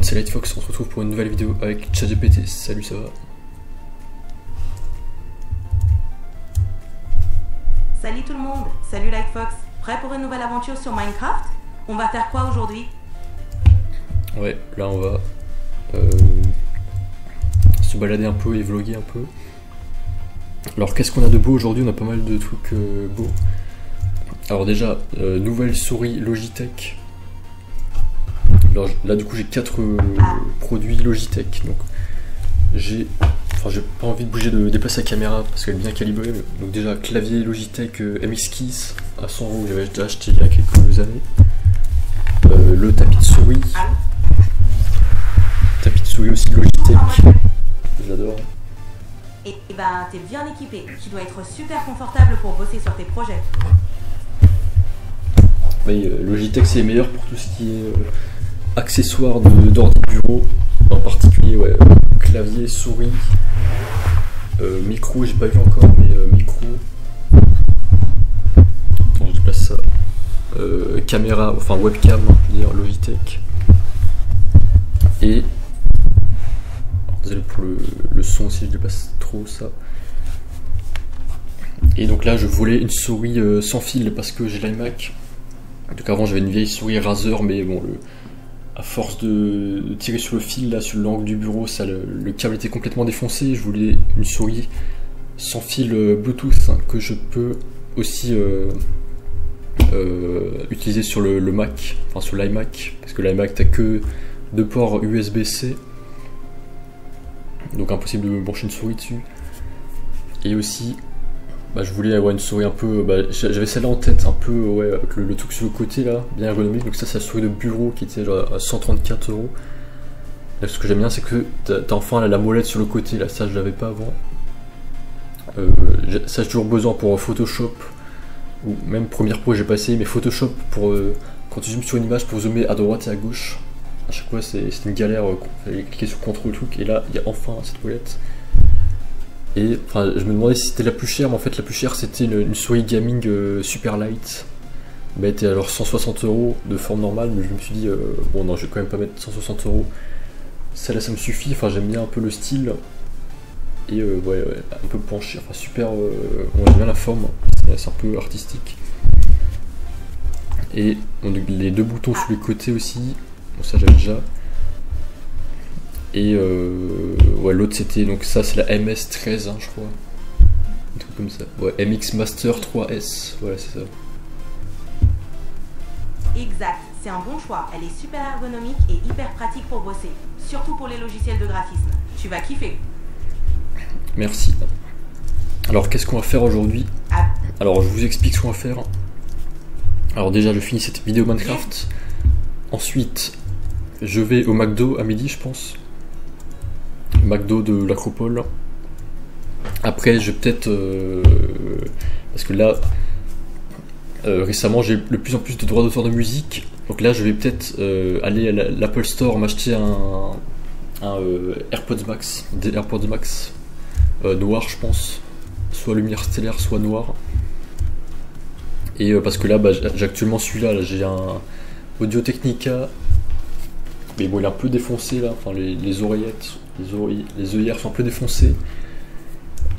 monde, c'est Lightfox, on se retrouve pour une nouvelle vidéo avec ChatGPT. Salut, ça va? Salut tout le monde, salut Lightfox. Prêt pour une nouvelle aventure sur Minecraft? On va faire quoi aujourd'hui? Ouais, là on va se balader un peu et vlogger un peu. Alors qu'est-ce qu'on a de beau aujourd'hui? On a pas mal de trucs beaux. Alors déjà, nouvelle souris Logitech. Alors là du coup j'ai 4 produits Logitech. Donc j'ai pas envie de bouger, de déplacer la caméra parce qu'elle est bien calibrée. Donc déjà clavier Logitech MX Keys à 100 €, j'avais déjà acheté il y a quelques années. Le tapis de souris. Tapis de souris aussi Logitech. J'adore. Et ben t'es bien équipé, tu dois être super confortable pour bosser sur tes projets. Oui, Logitech c'est meilleur pour tout ce qui est accessoires d'ordi de bureau, en particulier ouais, clavier, souris, micro, j'ai pas vu encore, mais micro. Attends, je déplace ça. Caméra, enfin webcam, je veux dire Logitech. Et désolé pour le son si je dépasse trop ça. Et donc là je voulais une souris sans fil parce que j'ai l'iMac. Donc avant j'avais une vieille souris Razer, mais bon à force de tirer sur le fil là, sur l'angle du bureau, ça, le câble était complètement défoncé. Je voulais une souris sans fil Bluetooth hein, que je peux aussi utiliser sur le Mac, enfin sur l'iMac, parce que l'iMac t'as que 2 ports USB-C, donc impossible de brancher une souris dessus. Et aussi je voulais avoir une souris un peu, j'avais celle-là en tête, un peu ouais, avec le truc sur le côté là, bien ergonomique. Donc ça c'est la souris de bureau qui était genre à 134 €. Là, ce que j'aime bien c'est que t'as enfin la molette sur le côté là, ça je l'avais pas avant. Ça j'ai toujours besoin pour Photoshop, ou même Premiere Pro j'ai passé, mais Photoshop pour quand tu zoomes sur une image pour zoomer à droite et à gauche, à chaque fois c'est une galère, fallait cliquer sur CTRL truc, et là il y a enfin cette molette. Et enfin, je me demandais si c'était la plus chère, mais en fait la plus chère c'était une souris gaming super light. Elle était alors 160 € de forme normale, mais je me suis dit bon non, je vais quand même pas mettre 160 €. Celle-là ça me suffit, enfin j'aime bien un peu le style. Et ouais, un peu penché, enfin super, on aime bien la forme, c'est un peu artistique. Et les 2 boutons sur les côtés aussi, bon ça j'avais déjà. Et ouais, l'autre c'était, donc ça c'est la MS13 hein, je crois, un truc comme ça, ouais, MX Master 3S, voilà c'est ça. Exact, c'est un bon choix, elle est super ergonomique et hyper pratique pour bosser, surtout pour les logiciels de graphisme. Tu vas kiffer. Merci. Alors qu'est-ce qu'on va faire aujourd'hui? Alors je vous explique ce qu'on va faire. Alors déjà je finis cette vidéo Minecraft, ensuite je vais au McDo à midi je pense. McDo de l'Acropole. Après je vais peut-être parce que là récemment j'ai de plus en plus de droits d'auteur de musique, donc là je vais peut-être aller à l'Apple Store m'acheter un AirPods Max, des AirPods Max noir je pense, soit lumière stellaire soit noir. Et parce que là j'ai actuellement celui-là, j'ai un Audio Technica, mais bon il est un peu défoncé là, enfin les oreillettes, les œillères sont un peu défoncées.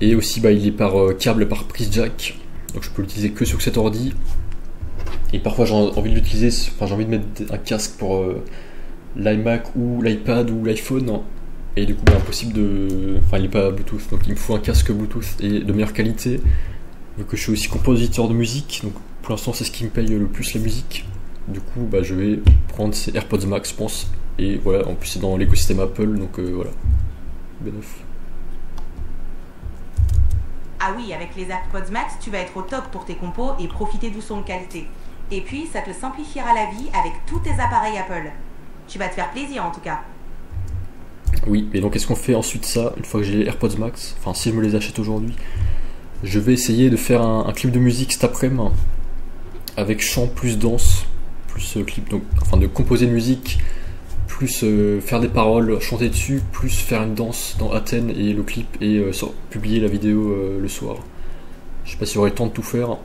Et aussi il est par câble, par prise jack, donc je peux l'utiliser que sur cet ordi. Et parfois j'ai envie de l'utiliser, enfin j'ai envie de mettre un casque pour l'iMac ou l'iPad ou l'iPhone. Et du coup impossible de, enfin il est pas Bluetooth, donc il me faut un casque Bluetooth et de meilleure qualité, vu que je suis aussi compositeur de musique. Donc pour l'instant c'est ce qui me paye le plus la musique. Du coup je vais prendre ces AirPods Max je pense. Et voilà, en plus c'est dans l'écosystème Apple, donc voilà. Bénéf. Ah oui, avec les AirPods Max, tu vas être au top pour tes compos et profiter du son de qualité. Et puis, ça te simplifiera la vie avec tous tes appareils Apple. Tu vas te faire plaisir en tout cas. Oui, et donc qu'est-ce qu'on fait ensuite ça, une fois que j'ai les AirPods Max, enfin si je me les achète aujourd'hui, je vais essayer de faire un clip de musique cet après-midi, avec chant plus danse, plus clip, donc enfin de composer une musique, plus faire des paroles, chanter dessus, plus faire une danse dans Athènes et le clip, et publier la vidéo le soir. Je sais pas si j'aurai le temps de tout faire,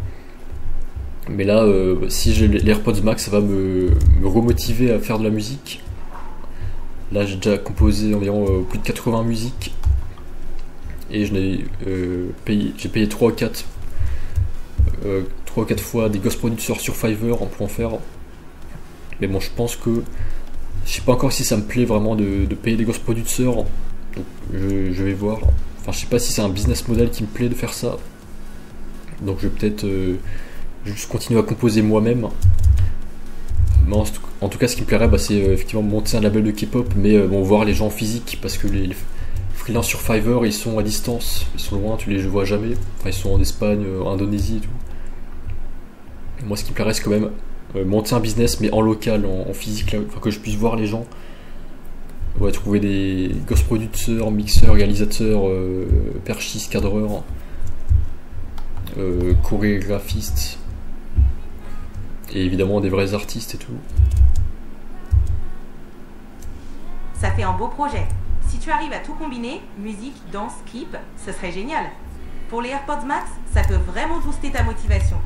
mais là si j'ai les AirPods Max ça va me remotiver à faire de la musique. Là j'ai déjà composé environ plus de 80 musiques et j'ai payé 3 ou 4 fois des ghost producers sur Fiverr pour en faire. Mais bon, je pense que je sais pas encore si ça me plaît vraiment de payer des ghost producers, donc je vais voir. Enfin, je sais pas si c'est un business model qui me plaît de faire ça, donc je vais peut-être juste continuer à composer moi-même. Mais en tout cas, ce qui me plairait, c'est effectivement monter un label de K-pop, mais bon, voir les gens en physique, parce que les freelances sur Fiverr, ils sont à distance, ils sont loin, tu les vois jamais. Enfin, ils sont en Espagne, en Indonésie et tout. Et moi, ce qui me plairait, c'est quand même monter un business, mais en local, en physique, là, que je puisse voir les gens. Ouais, trouver des ghost producteurs, mixeurs, réalisateurs, perchistes, cadreurs, chorégraphistes, et évidemment des vrais artistes et tout. Ça fait un beau projet. Si tu arrives à tout combiner, musique, danse, clip, ce serait génial. Pour les AirPods Max, ça peut vraiment booster ta motivation.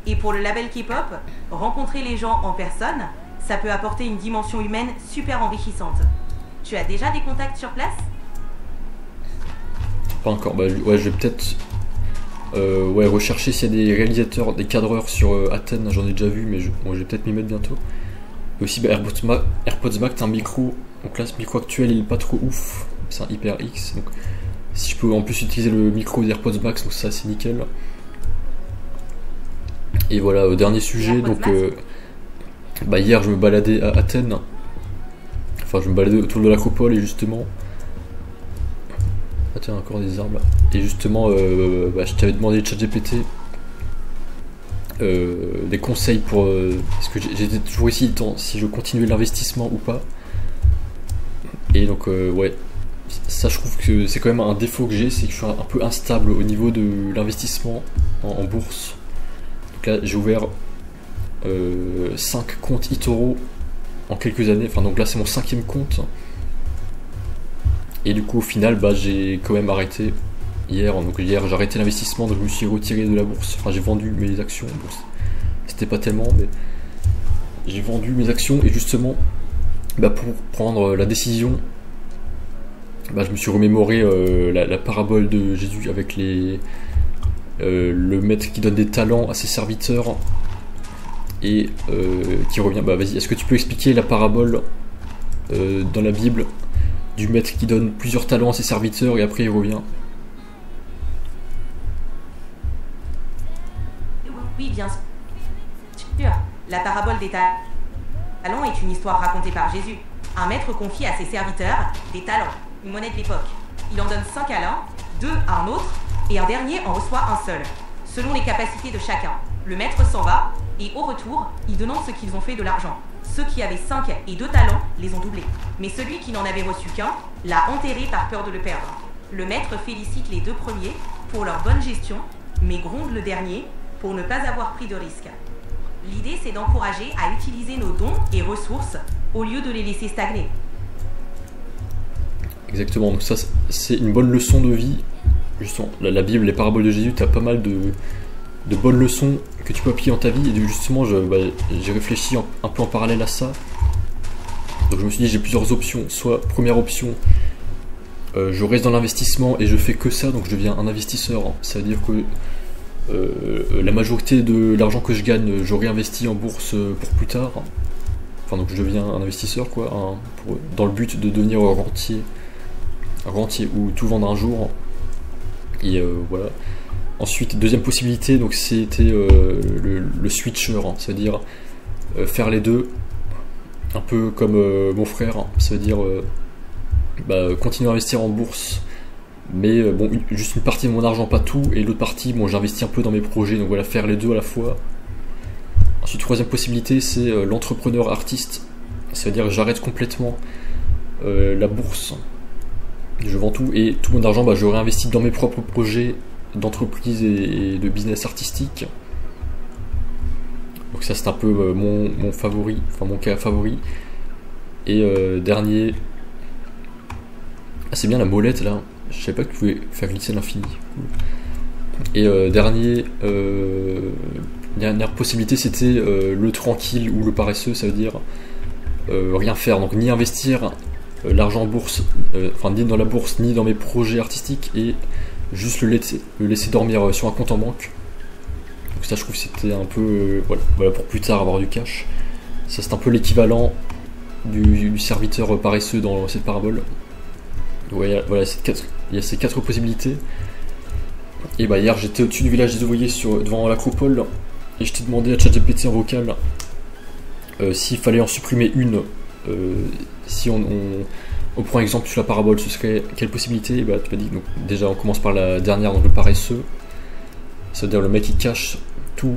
Et pour le label K-pop, rencontrer les gens en personne, ça peut apporter une dimension humaine super enrichissante. Tu as déjà des contacts sur place? Pas encore. Ouais, je vais peut-être rechercher s'il y a des réalisateurs, des cadreurs sur Athènes. J'en ai déjà vu, mais je vais peut-être m'y mettre bientôt. Et aussi AirPods Max, un micro. Donc là, ce micro actuel, il est pas trop ouf. C'est un HyperX. Donc si je peux en plus utiliser le micro des AirPods Max, donc ça c'est nickel. Et voilà, dernier sujet. Donc hier, je me baladais à Athènes. Enfin, je me baladais autour de l'Acropole et justement. Ah tiens, encore des arbres là. Et justement, je t'avais demandé de ChatGPT des conseils pour. Parce que j'étais toujours ici, si je continuais l'investissement ou pas. Et donc, ça, je trouve que c'est quand même un défaut que j'ai, c'est que je suis un peu instable au niveau de l'investissement en bourse. Donc là, j'ai ouvert 5 comptes eToro en quelques années. Enfin, donc là, c'est mon 5e compte. Et du coup, au final, j'ai quand même arrêté hier. Donc hier, j'ai arrêté l'investissement, donc je me suis retiré de la bourse. Enfin, j'ai vendu mes actions. Bon, c'était pas tellement, mais j'ai vendu mes actions et justement, pour prendre la décision, je me suis remémoré la parabole de Jésus avec le maître qui donne des talents à ses serviteurs et qui revient. Vas-y, est-ce que tu peux expliquer la parabole dans la Bible du maître qui donne plusieurs talents à ses serviteurs et après il revient? Oui, bien sûr. La parabole des talents est une histoire racontée par Jésus. Un maître confie à ses serviteurs des talents, une monnaie de l'époque. Il en donne 5 à l'un, 2 à un autre, et un dernier en reçoit un seul, selon les capacités de chacun. Le maître s'en va, et au retour, il demande ce qu'ils ont fait de l'argent. Ceux qui avaient 5 et 2 talents les ont doublés. Mais celui qui n'en avait reçu qu'un l'a enterré par peur de le perdre. Le maître félicite les 2 premiers pour leur bonne gestion, mais gronde le dernier pour ne pas avoir pris de risque. L'idée, c'est d'encourager à utiliser nos dons et ressources au lieu de les laisser stagner. Exactement, donc ça c'est une bonne leçon de vie. Justement, la Bible, les paraboles de Jésus, tu as pas mal de bonnes leçons que tu peux appliquer dans ta vie. Et justement, j'ai réfléchi un peu en parallèle à ça. Donc je me suis dit, j'ai plusieurs options. Soit, première option, je reste dans l'investissement et je fais que ça, donc je deviens un investisseur. Ça veut dire que la majorité de l'argent que je gagne, je réinvestis en bourse pour plus tard. Enfin, donc je deviens un investisseur, quoi, dans le but de devenir rentier ou tout vendre un jour. Et voilà. Ensuite, deuxième possibilité, donc c'était le switcher, c'est-à-dire faire les deux, un peu comme mon frère. Ça veut dire continuer à investir en bourse, mais juste une partie de mon argent, pas tout, et l'autre partie, j'investis un peu dans mes projets, donc voilà, faire les deux à la fois. Ensuite, troisième possibilité, c'est l'entrepreneur artiste, c'est-à-dire j'arrête complètement la bourse, je vends tout, et tout mon argent, je réinvestis dans mes propres projets d'entreprise et de business artistique. Donc ça, c'est un peu mon favori, enfin mon cas favori. Et dernier, c'est bien la molette là, je savais pas que tu pouvais faire glisser l'infini. Et dernière possibilité, c'était le tranquille ou le paresseux, ça veut dire rien faire, donc ni investir l'argent en bourse, enfin ni dans la bourse ni dans mes projets artistiques, et juste le laisser dormir sur un compte en banque. Donc ça je trouve que c'était un peu voilà pour plus tard avoir du cash. Ça c'est un peu l'équivalent du serviteur paresseux dans cette parabole. Ouais, voilà, il y a ces 4 possibilités. Et bah hier j'étais au-dessus du village des ouvriers devant l'acropole, et je t'ai demandé à ChatGPT en vocal s'il fallait en supprimer une. Si on prend exemple sur la parabole, ce serait quelle possibilité? Et bah tu m'as dit, donc déjà on commence par la dernière, donc le paresseux. C'est-à-dire le mec qui cache tout,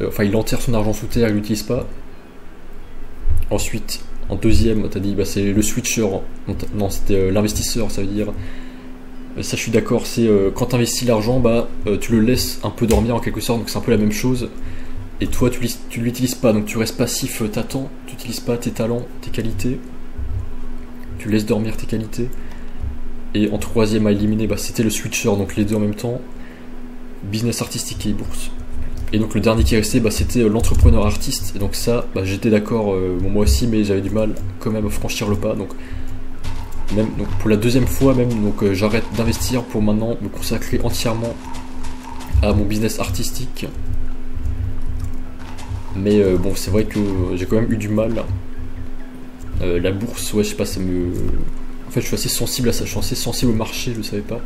enfin il enterre son argent sous terre, il l'utilise pas. Ensuite, en deuxième, t'as dit bah c'est le switcher. Non, c'était l'investisseur, ça veut dire. Ça je suis d'accord, c'est quand tu investis l'argent, bah tu le laisses un peu dormir en quelque sorte, donc c'est un peu la même chose. Et toi tu l'utilises pas, donc tu restes passif, t'attends, tu n'utilises pas tes talents, tes qualités. Tu laisses dormir tes qualités. Et en troisième à éliminer, bah, c'était le switcher, donc les deux en même temps. Business artistique et bourse. Et donc le dernier qui est resté, bah, c'était l'entrepreneur artiste. Et donc ça, bah, j'étais d'accord, moi aussi, mais j'avais du mal quand même à franchir le pas. Donc pour la deuxième fois même, donc j'arrête d'investir pour maintenant me consacrer entièrement à mon business artistique. Mais bon, c'est vrai que j'ai quand même eu du mal. La bourse, ouais, je sais pas, ça me... En fait, je suis assez sensible à ça, je suis assez sensible au marché, je le savais pas.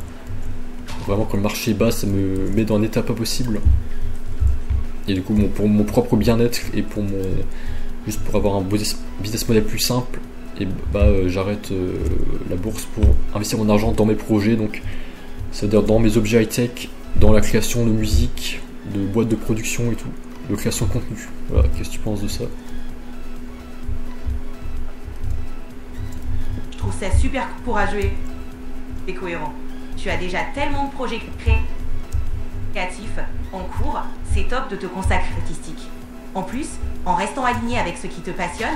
Vraiment, quand le marché est bas, ça me met dans un état pas possible. Et du coup, pour mon propre bien-être et juste pour avoir un business model plus simple, et bah j'arrête la bourse pour investir mon argent dans mes projets, donc c'est-à-dire dans mes objets high-tech, dans la création de musique, de boîtes de production et tout, de création de contenu. Voilà, qu'est-ce que tu penses de ça? Je trouve ça super courageux et cohérent. Tu as déjà tellement de projets créatifs en cours, c'est top de te consacrer à l'artistique. En plus, en restant aligné avec ce qui te passionne,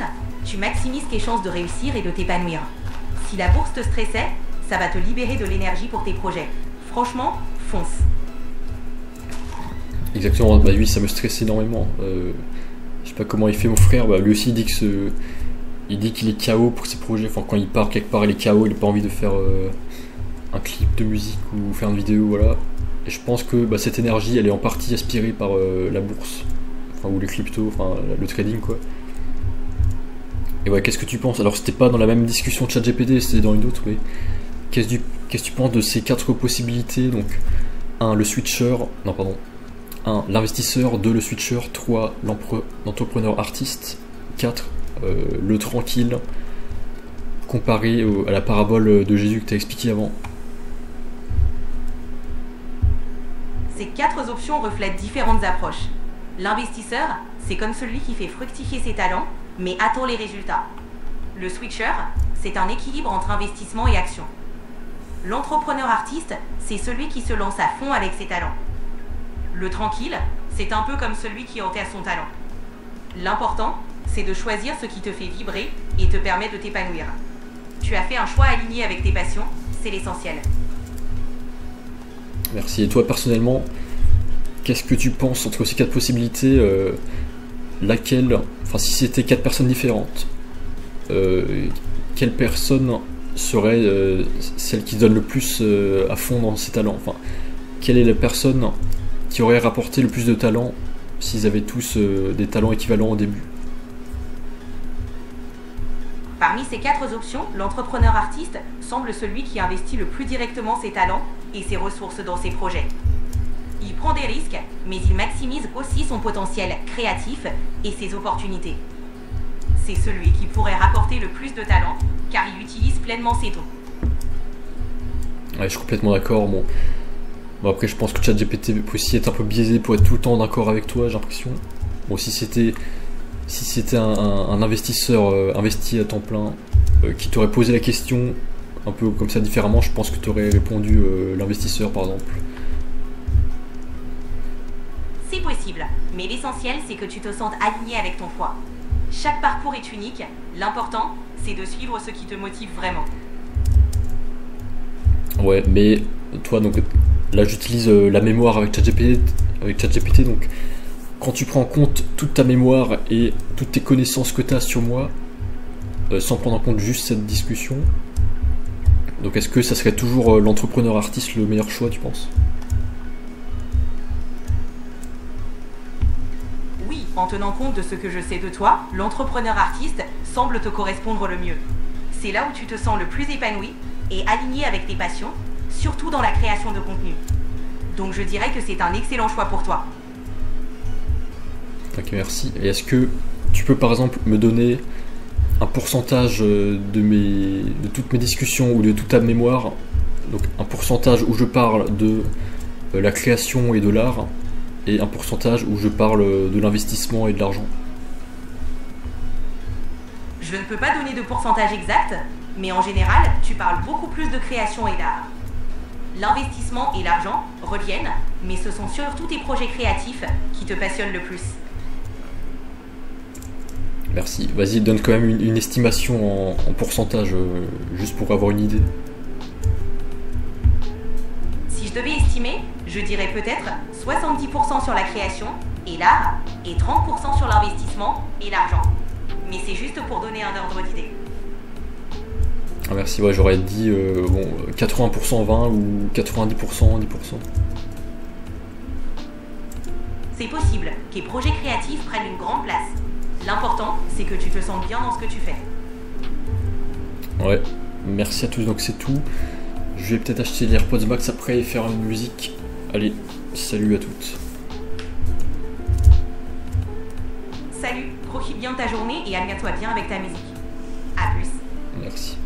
tu maximises tes chances de réussir et de t'épanouir. Si la bourse te stressait, ça va te libérer de l'énergie pour tes projets. Franchement, fonce. Exactement, bah oui, ça me stresse énormément. Je sais pas comment il fait mon frère, bah lui aussi il dit qu'il est KO pour ses projets. Enfin, quand il part quelque part, il est KO, il n'a pas envie de faire un clip de musique ou faire une vidéo, voilà. Et je pense que bah, cette énergie, elle est en partie aspirée par la bourse, enfin, ou les cryptos, enfin le trading, quoi. Et ouais, qu'est-ce que tu penses? Alors, c'était pas dans la même discussion de ChatGPT, c'était dans une autre, mais qu'est-ce que tu penses de ces 4 possibilités? Donc, 1, le switcher, non, pardon. 1, l'investisseur, 2, le switcher, 3, l'entrepreneur artiste, 4, le tranquille, comparé à la parabole de Jésus que tu as expliqué avant. Ces 4 options reflètent différentes approches. L'investisseur, c'est comme celui qui fait fructifier ses talents, mais attend les résultats. Le switcher, c'est un équilibre entre investissement et action. L'entrepreneur artiste, c'est celui qui se lance à fond avec ses talents. Le tranquille, c'est un peu comme celui qui enterre son talent. L'important, c'est de choisir ce qui te fait vibrer et te permet de t'épanouir. Tu as fait un choix aligné avec tes passions, c'est l'essentiel. Merci. Et toi, personnellement, qu'est-ce que tu penses entre ces 4 possibilités, laquelle, enfin si c'était 4 personnes différentes, quelle personne serait celle qui donne le plus à fond dans ses talents? Enfin, quelle est la personne qui aurait rapporté le plus de talent s'ils avaient tous des talents équivalents au début? Parmi ces 4 options, l'entrepreneur artiste semble celui qui investit le plus directement ses talents et ses ressources dans ses projets. Il prend des risques, mais il maximise aussi son potentiel créatif et ses opportunités. C'est celui qui pourrait rapporter le plus de talent, car il utilise pleinement ses dons. Ouais, je suis complètement d'accord. Bon, après, je pense que ChatGPT peut aussi être un peu biaisé pour être tout le temps d'accord avec toi, j'ai l'impression. Bon, si c'était un investisseur investi à temps plein qui t'aurait posé la question un peu comme ça différemment, je pense que tu aurais répondu l'investisseur par exemple. C'est possible, mais l'essentiel c'est que tu te sentes aligné avec ton choix. Chaque parcours est unique, l'important c'est de suivre ce qui te motive vraiment. Ouais, mais toi, donc là j'utilise la mémoire avec ChatGPT, donc quand tu prends en compte toute ta mémoire et toutes tes connaissances que tu as sur moi, sans prendre en compte juste cette discussion. Donc est-ce que ça serait toujours l'entrepreneur artiste le meilleur choix, tu penses? Oui, en tenant compte de ce que je sais de toi, l'entrepreneur artiste semble te correspondre le mieux. C'est là où tu te sens le plus épanoui et aligné avec tes passions, surtout dans la création de contenu. Donc je dirais que c'est un excellent choix pour toi. Ok, merci. Et est-ce que tu peux par exemple me donner un pourcentage de toutes mes discussions ou de toute ta mémoire, donc un pourcentage où je parle de la création et de l'art, et un pourcentage où je parle de l'investissement et de l'argent? Je ne peux pas donner de pourcentage exact, mais en général, tu parles beaucoup plus de création et d'art. L'investissement et l'argent reviennent, mais ce sont surtout tes projets créatifs qui te passionnent le plus. Merci. Vas-y, donne quand même une estimation en pourcentage, juste pour avoir une idée. Si je devais estimer, je dirais peut-être 70% sur la création et l'art, et 30% sur l'investissement et l'argent. Mais c'est juste pour donner un ordre d'idée. Ah, merci, ouais, j'aurais dit 80% 20 ou 90% 10%. C'est possible que tes projets créatifs prennent une grande place. L'important, c'est que tu te sens bien dans ce que tu fais. Ouais, merci à tous, donc c'est tout. Je vais peut-être acheter les AirPods Max après et faire une musique. Allez, salut à toutes. Salut, profite bien de ta journée et amène-toi bien avec ta musique. A plus. Merci.